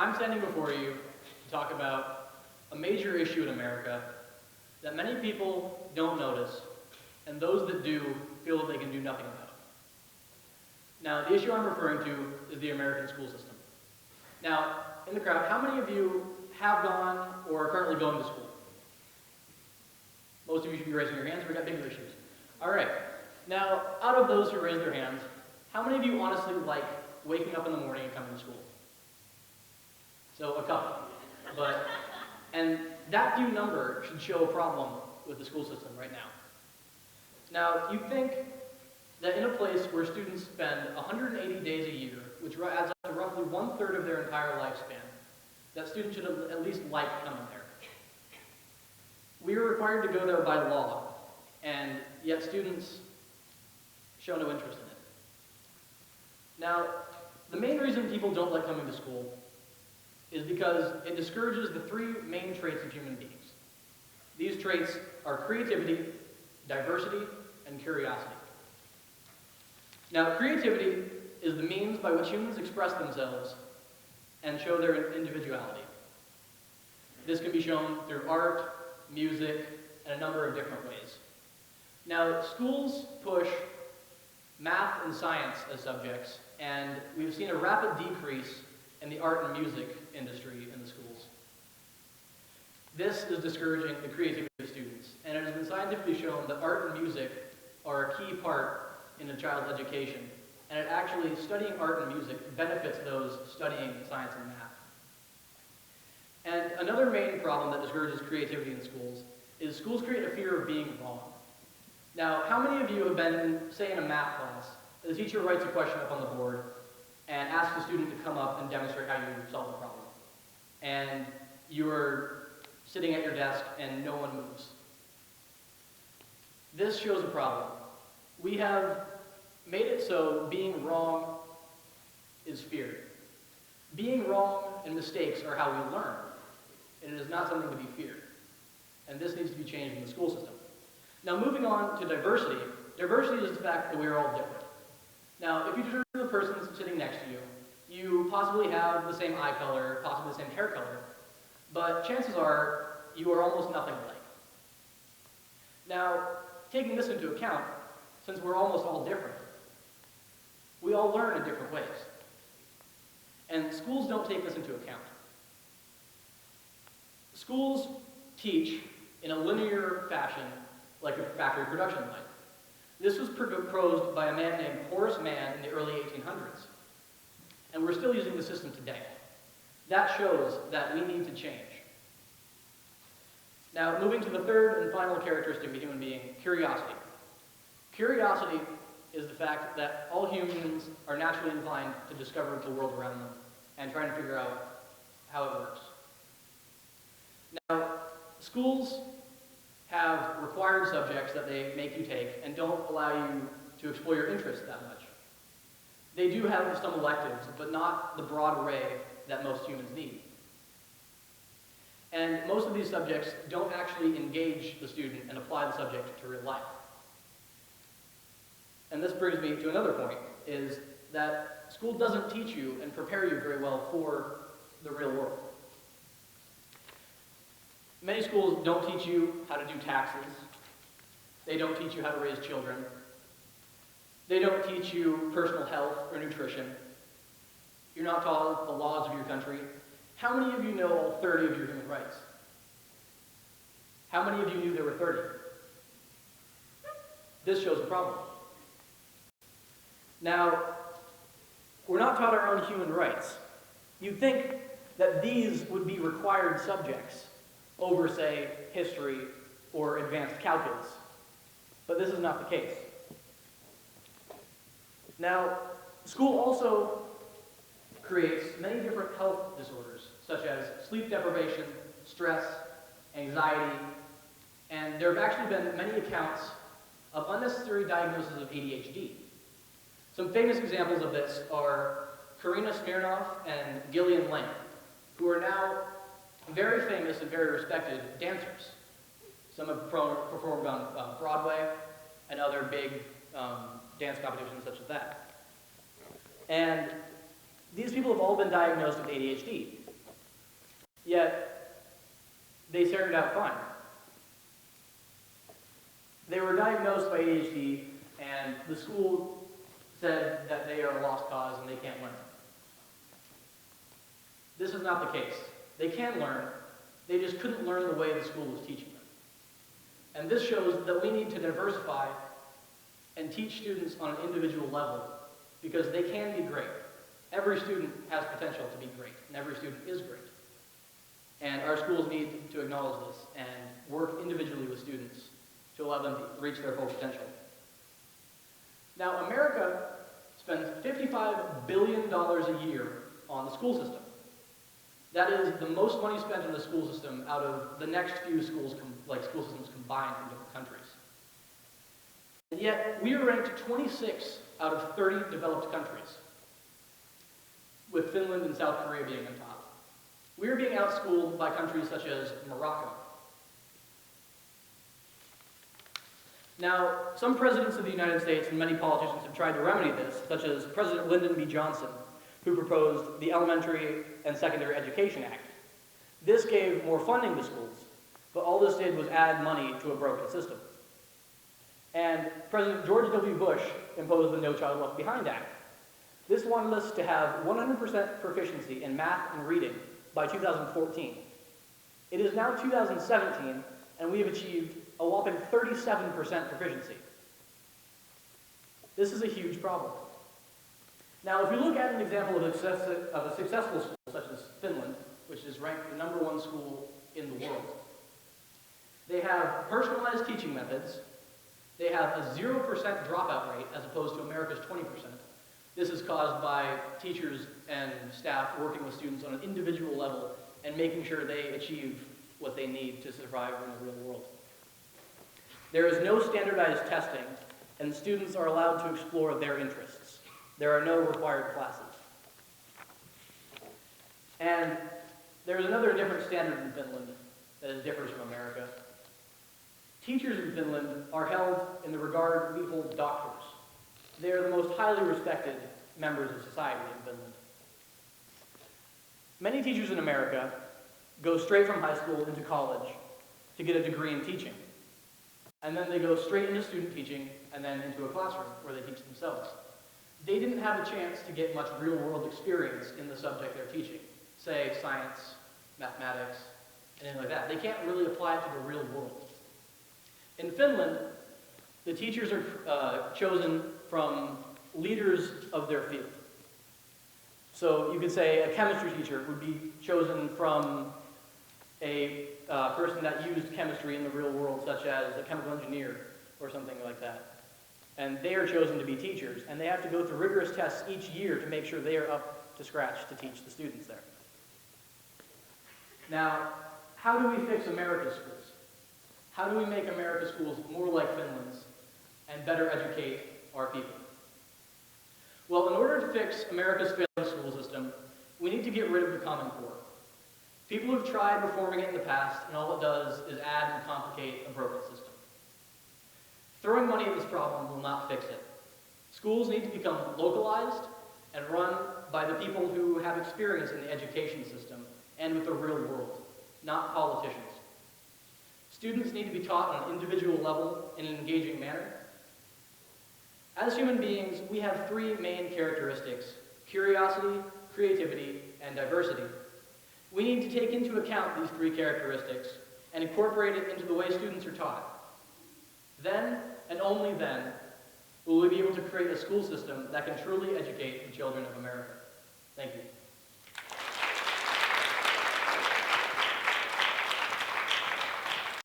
I'm standing before you to talk about a major issue in America that many people don't notice, and those that do feel that they can do nothing about. Now, the issue I'm referring to is the American school system. Now, in the crowd, how many of you have gone or are currently going to school? Most of you should be raising your hands. We've got bigger issues. All right. Now, out of those who raised their hands, how many of you honestly like waking up in the morning and coming to school? So, a couple. And that few number should show a problem with the school system right now. Now, you'd think that in a place where students spend 180 days a year, which adds up to roughly 1/3 of their entire lifespan, that students should at least like coming there. We are required to go there by law, and yet students show no interest in it. Now, the main reason people don't like coming to school is because it discourages the three main traits of human beings. These traits are creativity, diversity, and curiosity. Now, creativity is the means by which humans express themselves and show their individuality. This can be shown through art, music, and a number of different ways. Now, schools push math and science as subjects, and we've seen a rapid decrease in the art and music industry in the schools. This is discouraging the creativity of students, and it has been scientifically shown that art and music are a key part in a child's education, and it actually, studying art and music benefits those studying science and math. And another main problem that discourages creativity in schools is schools create a fear of being wrong. Now, how many of you have been, say, in a math class, the teacher writes a question up on the board and asks the student to come up and demonstrate how you solve the problem? And you're sitting at your desk and no one moves. This shows a problem. We have made it so being wrong is feared. Being wrong and mistakes are how we learn, and it is not something to be feared. And this needs to be changed in the school system. Now, moving on to diversity. Diversity is the fact that we are all different. Now, if you turn to the person sitting next to you, you possibly have the same eye color, possibly the same hair color, but chances are you are almost nothing alike. Now, taking this into account, since we're almost all different, we all learn in different ways. And schools don't take this into account. Schools teach in a linear fashion, like a factory production line. This was proposed by a man named Horace Mann in the early 1800s. And we're still using the system today. That shows that we need to change. Now, moving to the third and final characteristic of a human being, curiosity. Curiosity is the fact that all humans are naturally inclined to discover the world around them and trying to figure out how it works. Now, schools have required subjects that they make you take and don't allow you to explore your interests that much. They do have some electives, but not the broad array that most humans need. And most of these subjects don't actually engage the student and apply the subject to real life. And this brings me to another point, is that school doesn't teach you and prepare you very well for the real world. Many schools don't teach you how to do taxes. They don't teach you how to raise children. They don't teach you personal health or nutrition. You're not taught the laws of your country. How many of you know all 30 of your human rights? How many of you knew there were 30? This shows a problem. Now, we're not taught our own human rights. You'd think that these would be required subjects over, say, history or advanced calculus. But this is not the case. Now, school also creates many different health disorders, such as sleep deprivation, stress, anxiety, and there have actually been many accounts of unnecessary diagnoses of ADHD. Some famous examples of this are Karina Smirnoff and Gillian Lane, who are now very famous and very respected dancers. Some have performed on Broadway and other big dance competitions such as that. And these people have all been diagnosed with ADHD. Yet, they started out fine. They were diagnosed by ADHD, and the school said that they are a lost cause and they can't learn. This is not the case. They can learn, they just couldn't learn the way the school was teaching them. And this shows that we need to diversify and teach students on an individual level, because they can be great. Every student has potential to be great, and every student is great. And our schools need to acknowledge this and work individually with students to allow them to reach their full potential. Now, America spends $55 billion a year on the school system. That is the most money spent on the school system out of the next few school systems combined from different countries. And yet, we are ranked 26 out of 30 developed countries, with Finland and South Korea being on top. We are being outschooled by countries such as Morocco. Now, some presidents of the United States and many politicians have tried to remedy this, such as President Lyndon B. Johnson, who proposed the Elementary and Secondary Education Act. This gave more funding to schools, but all this did was add money to a broken system. And President George W. Bush imposed the No Child Left Behind Act. This wanted us to have 100% proficiency in math and reading by 2014. It is now 2017, and we have achieved a whopping 37% proficiency. This is a huge problem. Now, if we look at an example of a successful school, such as Finland, which is ranked the #1 school in the world, they have personalized teaching methods. They have a 0% dropout rate as opposed to America's 20%. This is caused by teachers and staff working with students on an individual level and making sure they achieve what they need to survive in the real world. There is no standardized testing, and students are allowed to explore their interests. There are no required classes. And there's another different standard in Finland that differs from America. Teachers in Finland are held in the regard we hold doctors. They are the most highly respected members of society in Finland. Many teachers in America go straight from high school into college to get a degree in teaching. And then they go straight into student teaching and then into a classroom where they teach themselves. They didn't have a chance to get much real-world experience in the subject they're teaching, say science, mathematics, and anything like that. They can't really apply it to the real world. In Finland, the teachers are chosen from leaders of their field. So you could say a chemistry teacher would be chosen from a person that used chemistry in the real world, such as a chemical engineer or something like that. And they are chosen to be teachers, and they have to go through rigorous tests each year to make sure they are up to scratch to teach the students there. Now, how do we fix America's schools? How do we make America's schools more like Finland's and better educate our people? Well, in order to fix America's failing school system, we need to get rid of the Common Core. People have tried reforming it in the past, and all it does is add and complicate a broken system. Throwing money at this problem will not fix it. Schools need to become localized and run by the people who have experience in the education system and with the real world, not politicians. Students need to be taught on an individual level in an engaging manner. As human beings, we have three main characteristics: curiosity, creativity, and diversity. We need to take into account these three characteristics and incorporate it into the way students are taught. Then, and only then, will we be able to create a school system that can truly educate the children of America. Thank you.